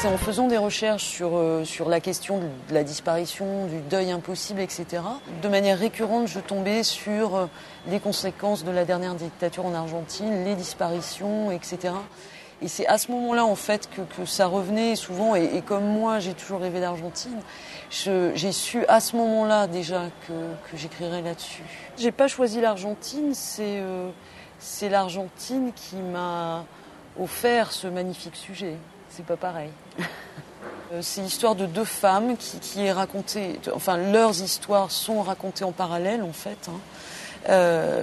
c'est en faisant des recherches sur la question de la disparition, du deuil impossible, etc. De manière récurrente, je tombais sur les conséquences de la dernière dictature en Argentine, les disparitions, etc. Et c'est à ce moment-là, en fait, que ça revenait souvent. Et comme moi, j'ai toujours rêvé d'Argentine, j'ai su à ce moment-là déjà que j'écrirais là-dessus. J'ai pas choisi l'Argentine, c'est l'Argentine qui m'a offert ce magnifique sujet. C'est pas pareil. C'est l'histoire de deux femmes qui est racontée, enfin leurs histoires sont racontées en parallèle en fait.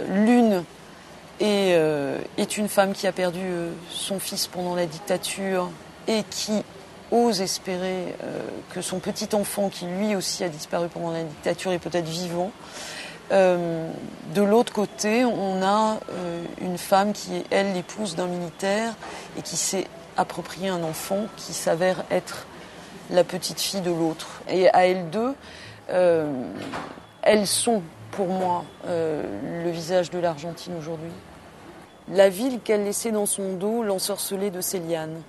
L'une est une femme qui a perdu son fils pendant la dictature et qui ose espérer que son petit enfant, qui lui aussi a disparu pendant la dictature, est peut-être vivant. De l'autre côté, on a une femme qui est, elle, l'épouse d'un militaire et qui s'est approprié un enfant qui s'avère être la petite fille de l'autre. Et à elles deux, elles sont, pour moi, le visage de l'Argentine aujourd'hui. La ville qu'elle laissait dans son dos l'ensorcelait de ses lianes.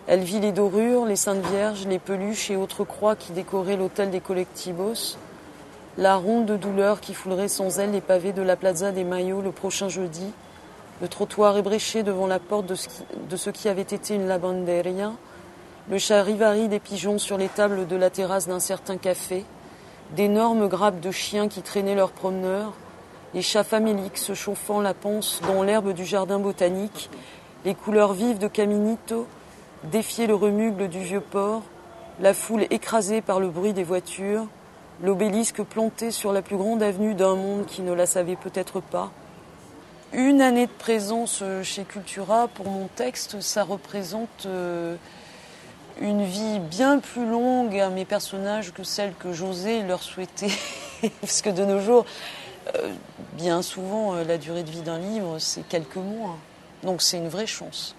Elle vit les dorures, les saintes vierges, les peluches et autres croix qui décoraient l'hôtel des colectivos. La ronde de douleur qui foulerait sans elle les pavés de la Plaza des Maillots le prochain jeudi. Le trottoir ébréché devant la porte de ce qui avait été une lavanderia. Le charivari des pigeons sur les tables de la terrasse d'un certain café. D'énormes grappes de chiens qui traînaient leurs promeneurs. Les chats faméliques se chauffant la panse dans l'herbe du jardin botanique. Les couleurs vives de Caminito défiaient le remugle du vieux port. La foule écrasée par le bruit des voitures. L'obélisque planté sur la plus grande avenue d'un monde qui ne la savait peut-être pas. Une année de présence chez Cultura, pour mon texte, ça représente une vie bien plus longue à mes personnages que celle que j'osais leur souhaiter. Parce que de nos jours, bien souvent, la durée de vie d'un livre, c'est quelques mois. Donc c'est une vraie chance.